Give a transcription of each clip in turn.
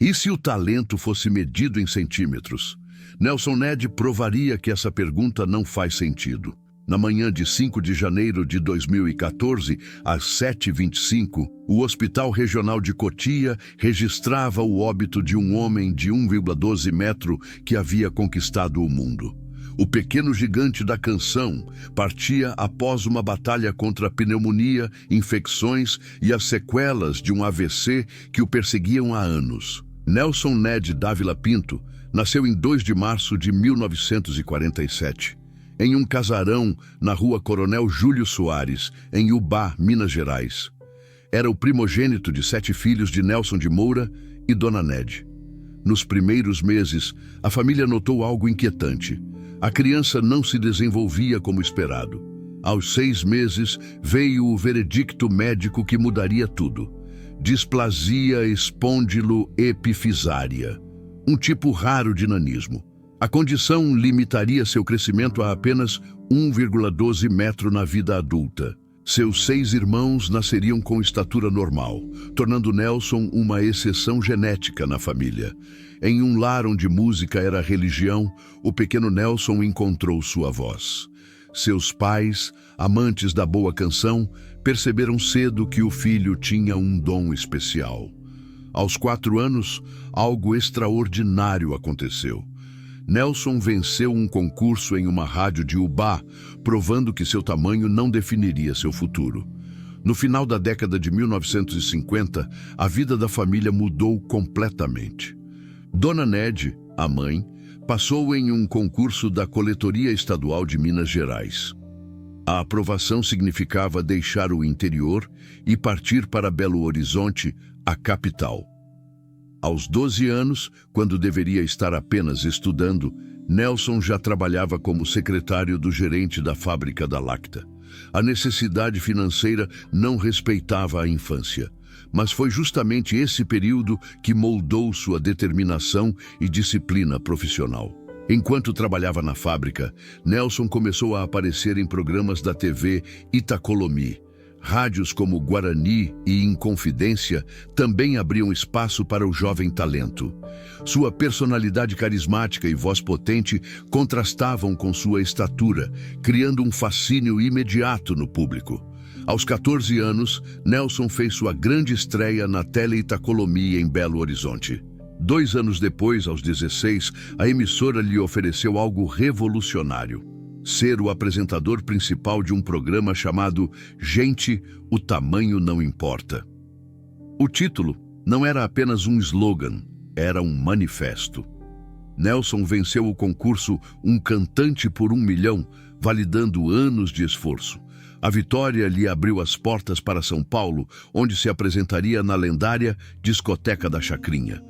E se o talento fosse medido em centímetros? Nelson Ned provaria que essa pergunta não faz sentido. Na manhã de 5 de janeiro de 2014, às 7h25, o Hospital Regional de Cotia registrava o óbito de um homem de 1,12 metro que havia conquistado o mundo. O pequeno gigante da canção partia após uma batalha contra a pneumonia, infecções e as sequelas de um AVC que o perseguiam há anos. Nelson Ned Dávila Pinto nasceu em 2 de março de 1947, em um casarão na rua Coronel Júlio Soares, em Ubá, Minas Gerais. Era o primogênito de 7 filhos de Nelson de Moura e Dona Ned. Nos primeiros meses, a família notou algo inquietante. A criança não se desenvolvia como esperado. Aos 6 meses, veio o veredicto médico que mudaria tudo. Displasia espondilo-epifisária, um tipo raro de nanismo. A condição limitaria seu crescimento a apenas 1,12 metro na vida adulta. Seus 6 irmãos nasceriam com estatura normal, tornando Nelson uma exceção genética na família. Em um lar onde música era religião, o pequeno Nelson encontrou sua voz. Seus pais, amantes da boa canção, perceberam cedo que o filho tinha um dom especial. Aos 4 anos, algo extraordinário aconteceu. Nelson venceu um concurso em uma rádio de Ubá, provando que seu tamanho não definiria seu futuro. No final da década de 1950, a vida da família mudou completamente. Dona Ned, a mãe, passou em um concurso da Coletoria Estadual de Minas Gerais. A aprovação significava deixar o interior e partir para Belo Horizonte, a capital. Aos 12 anos, quando deveria estar apenas estudando, Nelson já trabalhava como secretário do gerente da fábrica da Lacta. A necessidade financeira não respeitava a infância, mas foi justamente esse período que moldou sua determinação e disciplina profissional. Enquanto trabalhava na fábrica, Nelson começou a aparecer em programas da TV Itacolomi. Rádios como Guarani e Inconfidência também abriam espaço para o jovem talento. Sua personalidade carismática e voz potente contrastavam com sua estatura, criando um fascínio imediato no público. Aos 14 anos, Nelson fez sua grande estreia na Tele Itacolomi em Belo Horizonte. 2 anos depois, aos 16, a emissora lhe ofereceu algo revolucionário: ser o apresentador principal de um programa chamado Gente, o Tamanho Não Importa. O título não era apenas um slogan, era um manifesto. Nelson venceu o concurso Um Cantante por 1 Milhão, validando anos de esforço. A vitória lhe abriu as portas para São Paulo, onde se apresentaria na lendária Discoteca da Chacrinha.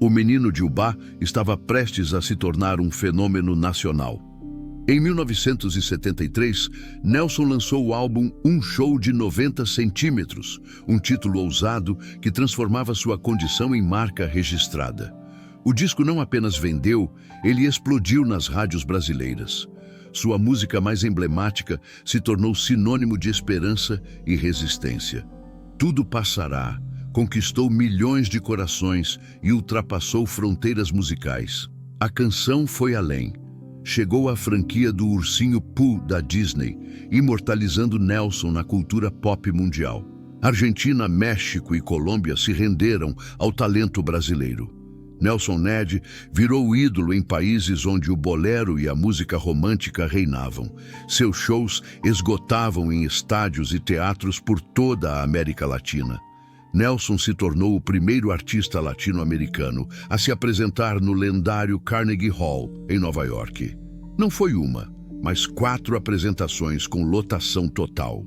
O menino de Ubá estava prestes a se tornar um fenômeno nacional. Em 1973, Nelson lançou o álbum Um Show de 90 centímetros, um título ousado que transformava sua condição em marca registrada. O disco não apenas vendeu, ele explodiu nas rádios brasileiras. Sua música mais emblemática se tornou sinônimo de esperança e resistência. Tudo passará conquistou milhões de corações e ultrapassou fronteiras musicais. A canção foi além. Chegou à franquia do Ursinho Pooh da Disney, imortalizando Nelson na cultura pop mundial. Argentina, México e Colômbia se renderam ao talento brasileiro. Nelson Ned virou ídolo em países onde o bolero e a música romântica reinavam. Seus shows esgotavam em estádios e teatros por toda a América Latina. Nelson se tornou o primeiro artista latino-americano a se apresentar no lendário Carnegie Hall, em Nova York. Não foi uma, mas 4 apresentações com lotação total.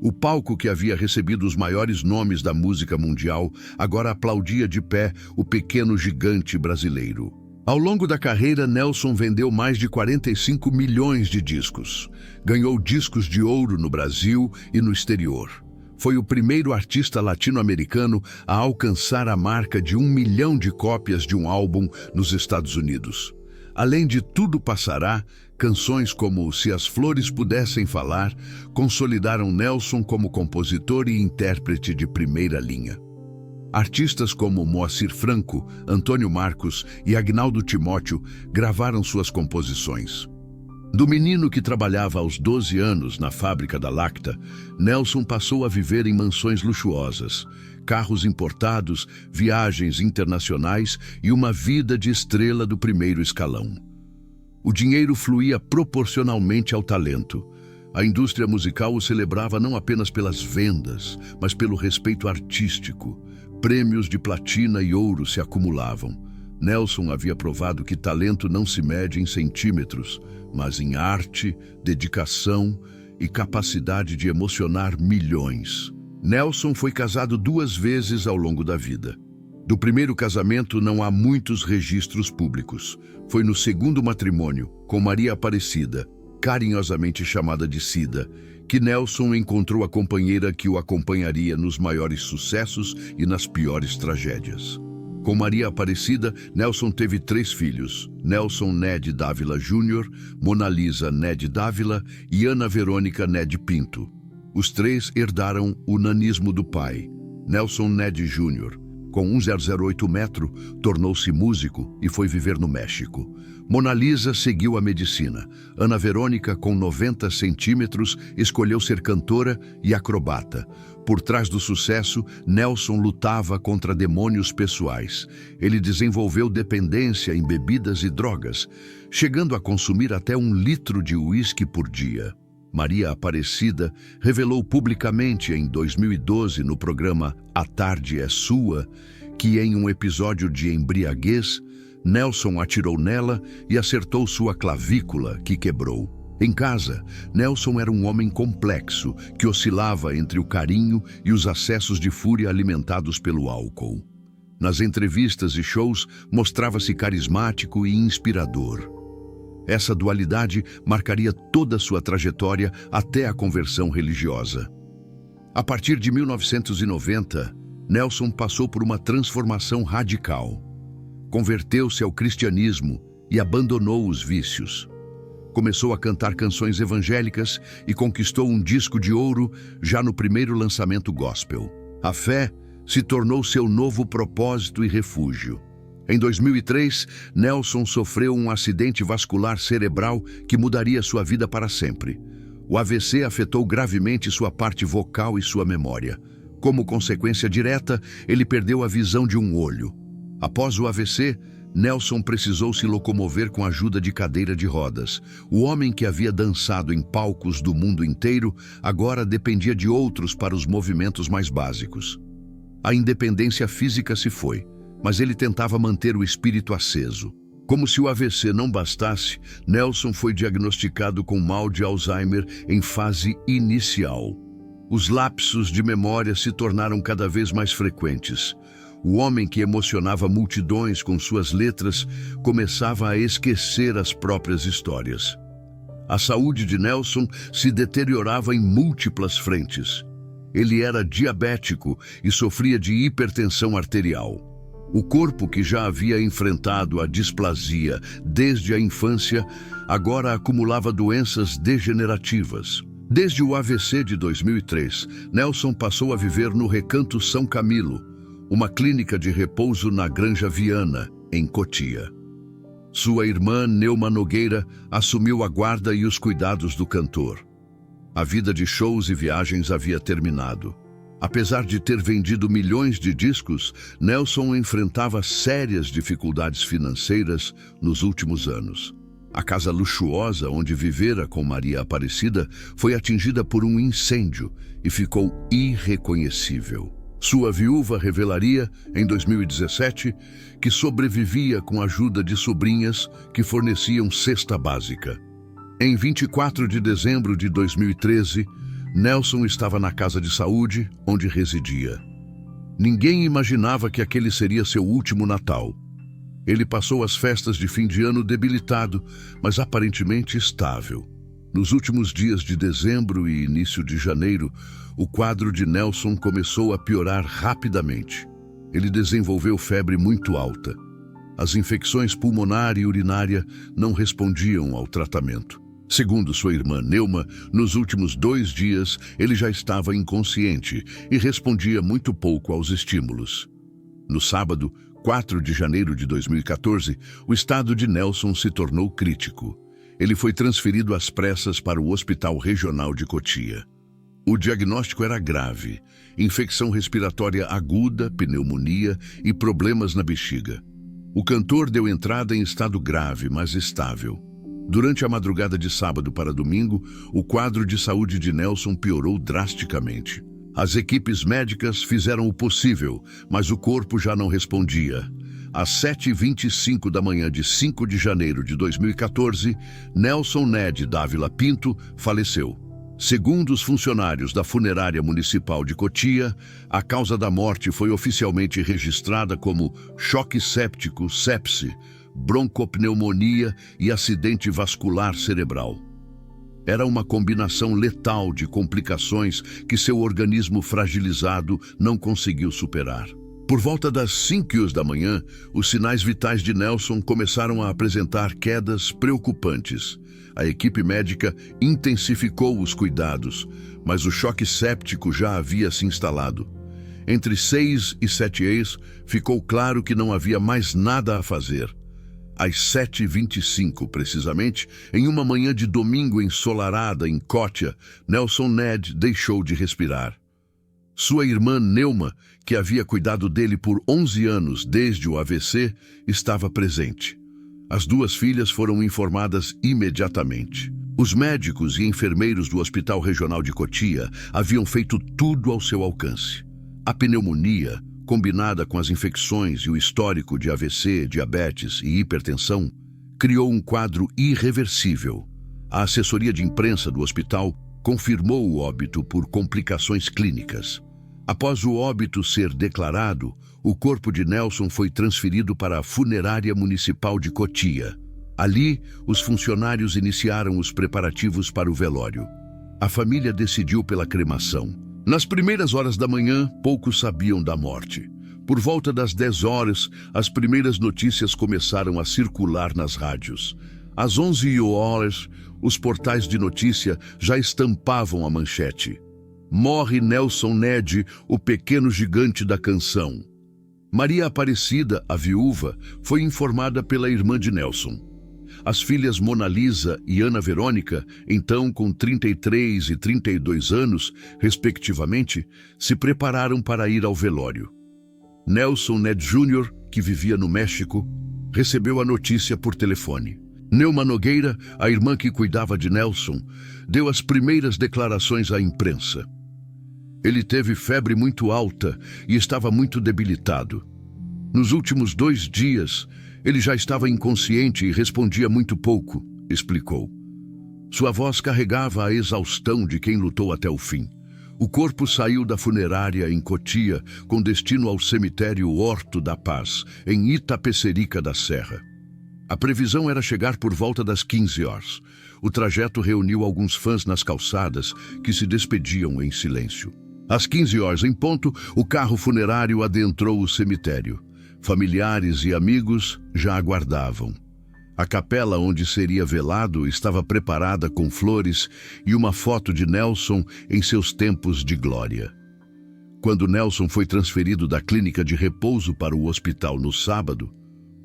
O palco que havia recebido os maiores nomes da música mundial agora aplaudia de pé o pequeno gigante brasileiro. Ao longo da carreira, Nelson vendeu mais de 45 milhões de discos. Ganhou discos de ouro no Brasil e no exterior. Foi o primeiro artista latino-americano a alcançar a marca de 1 milhão de cópias de um álbum nos Estados Unidos. Além de Tudo Passará, canções como Se as Flores Pudessem Falar consolidaram Nelson como compositor e intérprete de primeira linha. Artistas como Moacir Franco, Antônio Marcos e Agnaldo Timóteo gravaram suas composições. Do menino que trabalhava aos 12 anos na fábrica da Lacta, Nelson passou a viver em mansões luxuosas, carros importados, viagens internacionais e uma vida de estrela do primeiro escalão. O dinheiro fluía proporcionalmente ao talento. A indústria musical o celebrava não apenas pelas vendas, mas pelo respeito artístico. Prêmios de platina e ouro se acumulavam. Nelson havia provado que talento não se mede em centímetros, mas em arte, dedicação e capacidade de emocionar milhões. Nelson foi casado 2 vezes ao longo da vida. Do primeiro casamento não há muitos registros públicos. Foi no segundo matrimônio, com Maria Aparecida, carinhosamente chamada de Cida, que Nelson encontrou a companheira que o acompanharia nos maiores sucessos e nas piores tragédias. Com Maria Aparecida, Nelson teve 3 filhos: Nelson Ned Dávila Júnior, Mona Lisa Ned Dávila e Ana Verônica Ned Pinto. Os 3 herdaram o nanismo do pai. Nelson Ned Júnior, com 1,008 metro, tornou-se músico e foi viver no México. Mona Lisa seguiu a medicina. Ana Verônica, com 90 centímetros, escolheu ser cantora e acrobata. Por trás do sucesso, Nelson lutava contra demônios pessoais. Ele desenvolveu dependência em bebidas e drogas, chegando a consumir até 1 litro de uísque por dia. Maria Aparecida revelou publicamente em 2012 no programa A Tarde é Sua que em um episódio de embriaguez, Nelson atirou nela e acertou sua clavícula, que quebrou. Em casa, Nelson era um homem complexo que oscilava entre o carinho e os acessos de fúria alimentados pelo álcool. Nas entrevistas e shows, mostrava-se carismático e inspirador. Essa dualidade marcaria toda a sua trajetória até a conversão religiosa. A partir de 1990, Nelson passou por uma transformação radical. Converteu-se ao cristianismo e abandonou os vícios. Começou a cantar canções evangélicas e conquistou um disco de ouro já no primeiro lançamento gospel. A fé se tornou seu novo propósito e refúgio. Em 2003, Nelson sofreu um acidente vascular cerebral que mudaria sua vida para sempre. O AVC afetou gravemente sua parte vocal e sua memória. Como consequência direta, ele perdeu a visão de um olho. Após o AVC, Nelson precisou se locomover com a ajuda de cadeira de rodas. O homem que havia dançado em palcos do mundo inteiro agora dependia de outros para os movimentos mais básicos. A independência física se foi, mas ele tentava manter o espírito aceso. Como se o AVC não bastasse, Nelson foi diagnosticado com mal de Alzheimer em fase inicial. Os lapsos de memória se tornaram cada vez mais frequentes. O homem que emocionava multidões com suas letras começava a esquecer as próprias histórias. A saúde de Nelson se deteriorava em múltiplas frentes. Ele era diabético e sofria de hipertensão arterial. O corpo, que já havia enfrentado a displasia desde a infância, agora acumulava doenças degenerativas. Desde o AVC de 2003, Nelson passou a viver no Recanto São Camilo, uma clínica de repouso na Granja Viana, em Cotia. Sua irmã, Neuma Nogueira, assumiu a guarda e os cuidados do cantor. A vida de shows e viagens havia terminado. Apesar de ter vendido milhões de discos, Nelson enfrentava sérias dificuldades financeiras nos últimos anos. A casa luxuosa onde vivera com Maria Aparecida foi atingida por um incêndio e ficou irreconhecível. Sua viúva revelaria, em 2017, que sobrevivia com a ajuda de sobrinhas que forneciam cesta básica. Em 24 de dezembro de 2013, Nelson estava na casa de saúde onde residia. Ninguém imaginava que aquele seria seu último Natal. Ele passou as festas de fim de ano debilitado, mas aparentemente estável. Nos últimos dias de dezembro e início de janeiro, o quadro de Nelson começou a piorar rapidamente. Ele desenvolveu febre muito alta. As infecções pulmonar e urinária não respondiam ao tratamento. Segundo sua irmã Neuma, nos últimos 2 dias ele já estava inconsciente e respondia muito pouco aos estímulos. No sábado, 4 de janeiro de 2014, o estado de Nelson se tornou crítico. Ele foi transferido às pressas para o Hospital Regional de Cotia. O diagnóstico era grave: infecção respiratória aguda, pneumonia e problemas na bexiga. O cantor deu entrada em estado grave, mas estável. Durante a madrugada de sábado para domingo, o quadro de saúde de Nelson piorou drasticamente. As equipes médicas fizeram o possível, mas o corpo já não respondia. Às 7h25 da manhã de 5 de janeiro de 2014, Nelson Ned Dávila Pinto faleceu. Segundo os funcionários da Funerária Municipal de Cotia, a causa da morte foi oficialmente registrada como choque séptico, sepse, broncopneumonia e acidente vascular cerebral. Era uma combinação letal de complicações que seu organismo fragilizado não conseguiu superar. Por volta das 5h da manhã, os sinais vitais de Nelson começaram a apresentar quedas preocupantes. A equipe médica intensificou os cuidados, mas o choque séptico já havia se instalado. Entre 6 e 7h ficou claro que não havia mais nada a fazer. Às 7h25, precisamente, em uma manhã de domingo ensolarada em Cotia, Nelson Ned deixou de respirar. Sua irmã Neuma, que havia cuidado dele por 11 anos desde o AVC, estava presente. As duas filhas foram informadas imediatamente. Os médicos e enfermeiros do Hospital Regional de Cotia haviam feito tudo ao seu alcance. A pneumonia, combinada com as infecções e o histórico de AVC, diabetes e hipertensão, criou um quadro irreversível. A assessoria de imprensa do hospital confirmou o óbito por complicações clínicas. Após o óbito ser declarado, o corpo de Nelson foi transferido para a Funerária Municipal de Cotia. Ali, os funcionários iniciaram os preparativos para o velório. A família decidiu pela cremação. Nas primeiras horas da manhã, poucos sabiam da morte. Por volta das 10h, as primeiras notícias começaram a circular nas rádios. Às 11h, os portais de notícia já estampavam a manchete: morre Nelson Ned, o pequeno gigante da canção. Maria Aparecida, a viúva, foi informada pela irmã de Nelson. As filhas Mona Lisa e Ana Verônica, então com 33 e 32 anos, respectivamente, se prepararam para ir ao velório. Nelson Ned Jr., que vivia no México, recebeu a notícia por telefone. Neuma Nogueira, a irmã que cuidava de Nelson, deu as primeiras declarações à imprensa. Ele teve febre muito alta e estava muito debilitado. Nos últimos 2 dias, ele já estava inconsciente e respondia muito pouco, explicou. Sua voz carregava a exaustão de quem lutou até o fim. O corpo saiu da funerária em Cotia com destino ao cemitério Horto da Paz, em Itapecerica da Serra. A previsão era chegar por volta das 15h. O trajeto reuniu alguns fãs nas calçadas que se despediam em silêncio. Às 15h em ponto, o carro funerário adentrou o cemitério. Familiares e amigos já aguardavam. A capela onde seria velado estava preparada com flores e uma foto de Nelson em seus tempos de glória. Quando Nelson foi transferido da clínica de repouso para o hospital no sábado,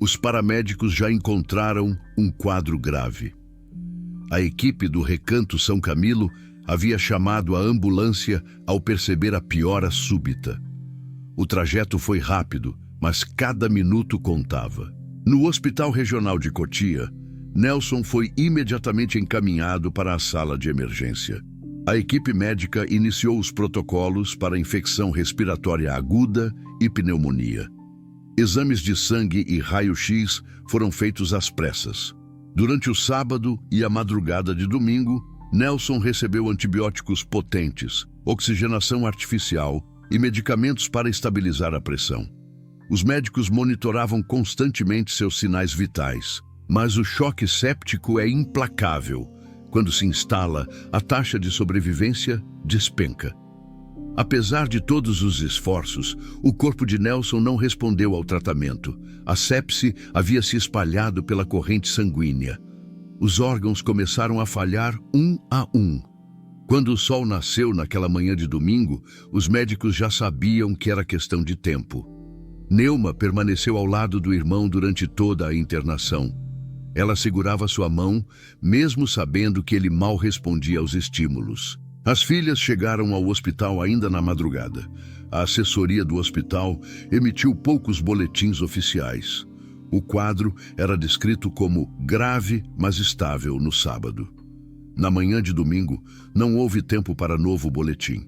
os paramédicos já encontraram um quadro grave. A equipe do Recanto São Camilo havia chamado a ambulância ao perceber a piora súbita. O trajeto foi rápido, mas cada minuto contava. No Hospital Regional de Cotia, Nelson foi imediatamente encaminhado para a sala de emergência. A equipe médica iniciou os protocolos para infecção respiratória aguda e pneumonia. Exames de sangue e raio-x foram feitos às pressas. Durante o sábado e a madrugada de domingo, Nelson recebeu antibióticos potentes, oxigenação artificial e medicamentos para estabilizar a pressão. Os médicos monitoravam constantemente seus sinais vitais, mas o choque séptico é implacável. Quando se instala, a taxa de sobrevivência despenca. Apesar de todos os esforços, o corpo de Nelson não respondeu ao tratamento. A sepse havia se espalhado pela corrente sanguínea. Os órgãos começaram a falhar um a um. Quando o sol nasceu naquela manhã de domingo, os médicos já sabiam que era questão de tempo. Neuma permaneceu ao lado do irmão durante toda a internação. Ela segurava sua mão, mesmo sabendo que ele mal respondia aos estímulos. As filhas chegaram ao hospital ainda na madrugada. A assessoria do hospital emitiu poucos boletins oficiais. O quadro era descrito como grave, mas estável no sábado. Na manhã de domingo, não houve tempo para novo boletim.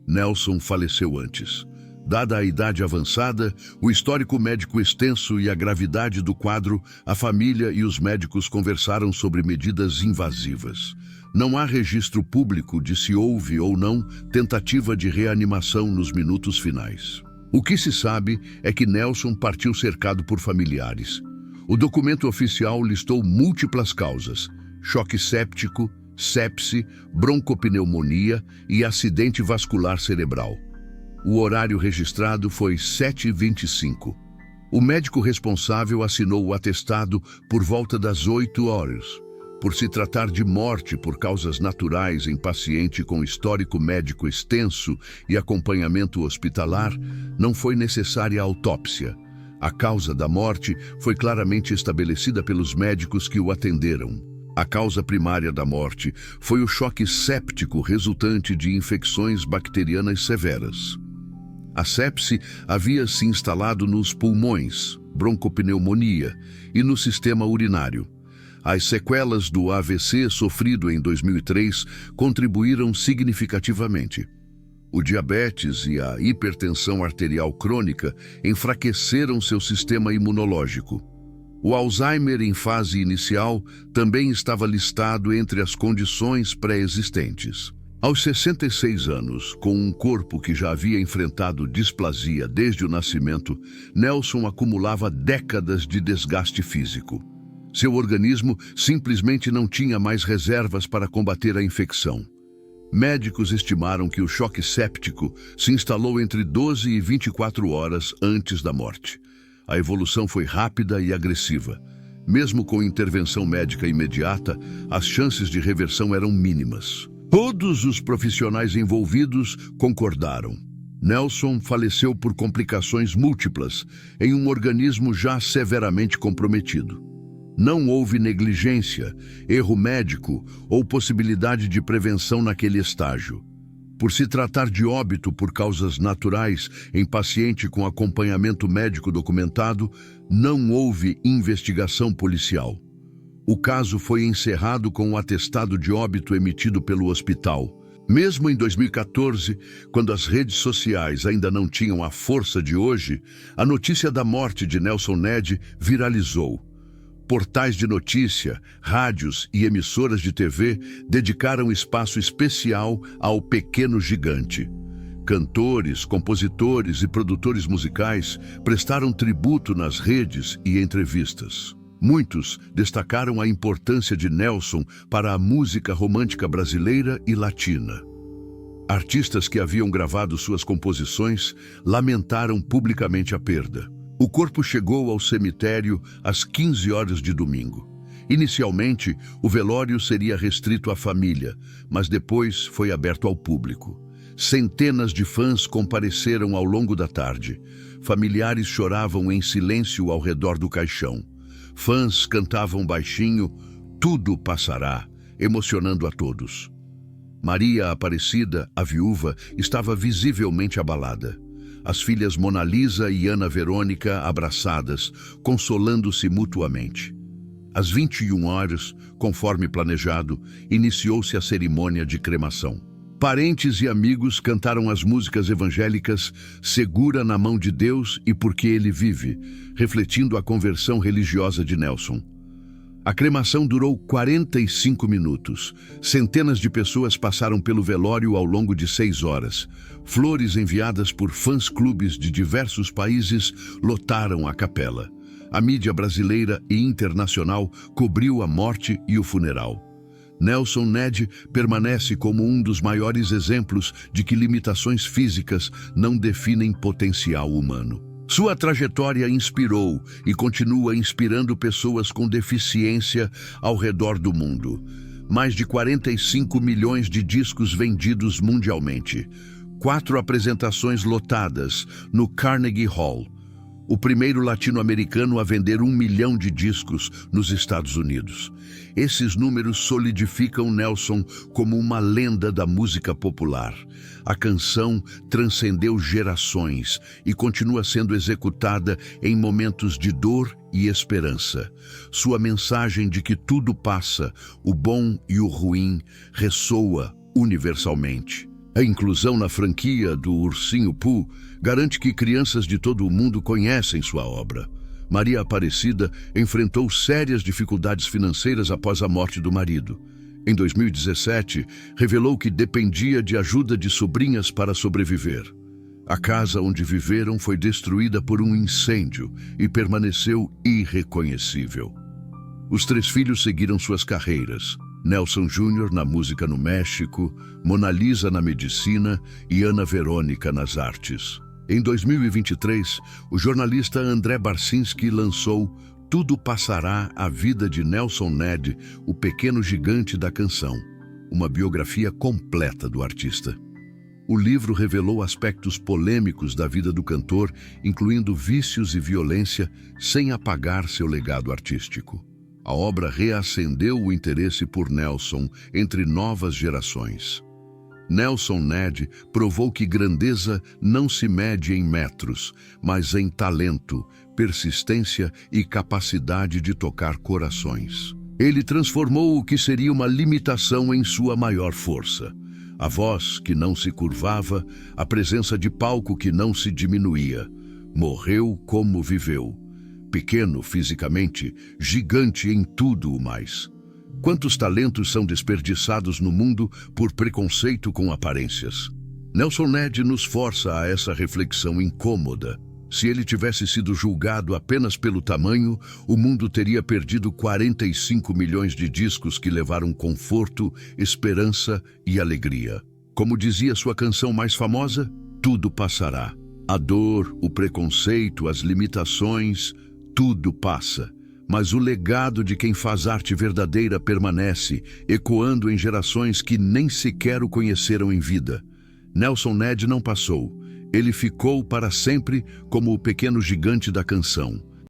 Nelson faleceu antes. Dada a idade avançada, o histórico médico extenso e a gravidade do quadro, a família e os médicos conversaram sobre medidas invasivas. Não há registro público de se houve ou não tentativa de reanimação nos minutos finais. O que se sabe é que Nelson partiu cercado por familiares. O documento oficial listou múltiplas causas: choque séptico, sepse, broncopneumonia e acidente vascular cerebral. O horário registrado foi 7h25. O médico responsável assinou o atestado por volta das 8 horas. Por se tratar de morte por causas naturais em paciente com histórico médico extenso e acompanhamento hospitalar, não foi necessária autópsia. A causa da morte foi claramente estabelecida pelos médicos que o atenderam. A causa primária da morte foi o choque séptico resultante de infecções bacterianas severas. A sepse havia se instalado nos pulmões, broncopneumonia, e no sistema urinário. As sequelas do AVC sofrido em 2003 contribuíram significativamente. O diabetes e a hipertensão arterial crônica enfraqueceram seu sistema imunológico. O Alzheimer em fase inicial também estava listado entre as condições pré-existentes. Aos 66 anos, com um corpo que já havia enfrentado displasia desde o nascimento, Nelson acumulava décadas de desgaste físico. Seu organismo simplesmente não tinha mais reservas para combater a infecção. Médicos estimaram que o choque séptico se instalou entre 12 e 24 horas antes da morte. A evolução foi rápida e agressiva. Mesmo com intervenção médica imediata, as chances de reversão eram mínimas. Todos os profissionais envolvidos concordaram. Nelson faleceu por complicações múltiplas em um organismo já severamente comprometido. Não houve negligência, erro médico ou possibilidade de prevenção naquele estágio. Por se tratar de óbito por causas naturais em paciente com acompanhamento médico documentado, não houve investigação policial. O caso foi encerrado com um atestado de óbito emitido pelo hospital. Mesmo em 2014, quando as redes sociais ainda não tinham a força de hoje, a notícia da morte de Nelson Ned viralizou. Portais de notícia, rádios e emissoras de TV dedicaram espaço especial ao pequeno gigante. Cantores, compositores e produtores musicais prestaram tributo nas redes e entrevistas. Muitos destacaram a importância de Nelson para a música romântica brasileira e latina. Artistas que haviam gravado suas composições lamentaram publicamente a perda. O corpo chegou ao cemitério às 15 horas de domingo. Inicialmente, o velório seria restrito à família, mas depois foi aberto ao público. Centenas de fãs compareceram ao longo da tarde. Familiares choravam em silêncio ao redor do caixão. Fãs cantavam baixinho, "Tudo passará", emocionando a todos. Maria Aparecida, a viúva, estava visivelmente abalada. As filhas Mona Lisa e Ana Verônica abraçadas, consolando-se mutuamente. Às 21 horas, conforme planejado, iniciou-se a cerimônia de cremação. Parentes e amigos cantaram as músicas evangélicas "Segura na mão de Deus e porque Ele vive", refletindo a conversão religiosa de Nelson. A cremação durou 45 minutos. Centenas de pessoas passaram pelo velório ao longo de 6 horas. Flores enviadas por fãs-clubes de diversos países lotaram a capela. A mídia brasileira e internacional cobriu a morte e o funeral. Nelson Ned permanece como um dos maiores exemplos de que limitações físicas não definem potencial humano. Sua trajetória inspirou e continua inspirando pessoas com deficiência ao redor do mundo. Mais de 45 milhões de discos vendidos mundialmente. 4 apresentações lotadas no Carnegie Hall. o primeiro latino-americano a vender 1 milhão de discos nos Estados Unidos. Esses números solidificam Nelson como uma lenda da música popular. A canção transcendeu gerações e continua sendo executada em momentos de dor e esperança. Sua mensagem de que tudo passa, o bom e o ruim, ressoa universalmente. A inclusão na franquia do Ursinho Pooh garante que crianças de todo o mundo conhecem sua obra. Maria Aparecida enfrentou sérias dificuldades financeiras após a morte do marido. Em 2017, revelou que dependia de ajuda de sobrinhas para sobreviver. A casa onde viveram foi destruída por um incêndio e permaneceu irreconhecível. Os 3 filhos seguiram suas carreiras. Nelson Júnior na música no México, Mona Lisa na medicina e Ana Verônica nas artes. Em 2023, o jornalista André Barcinski lançou Tudo Passará, a vida de Nelson Ned, o pequeno gigante da canção, uma biografia completa do artista. O livro revelou aspectos polêmicos da vida do cantor, incluindo vícios e violência, sem apagar seu legado artístico. A obra reacendeu o interesse por Nelson entre novas gerações. Nelson Ned provou que grandeza não se mede em metros, mas em talento, persistência e capacidade de tocar corações. Ele transformou o que seria uma limitação em sua maior força. A voz que não se curvava, a presença de palco que não se diminuía. Morreu como viveu. Pequeno fisicamente, gigante em tudo o mais. Quantos talentos são desperdiçados no mundo por preconceito com aparências? Nelson Ned nos força a essa reflexão incômoda. Se ele tivesse sido julgado apenas pelo tamanho, o mundo teria perdido 45 milhões de discos que levaram conforto, esperança e alegria. Como dizia sua canção mais famosa, tudo passará. A dor, o preconceito, as limitações, tudo passa. Mas o legado de quem faz arte verdadeira permanece, ecoando em gerações que nem sequer o conheceram em vida. Nelson Ned não passou. Ele ficou para sempre como o pequeno gigante da canção.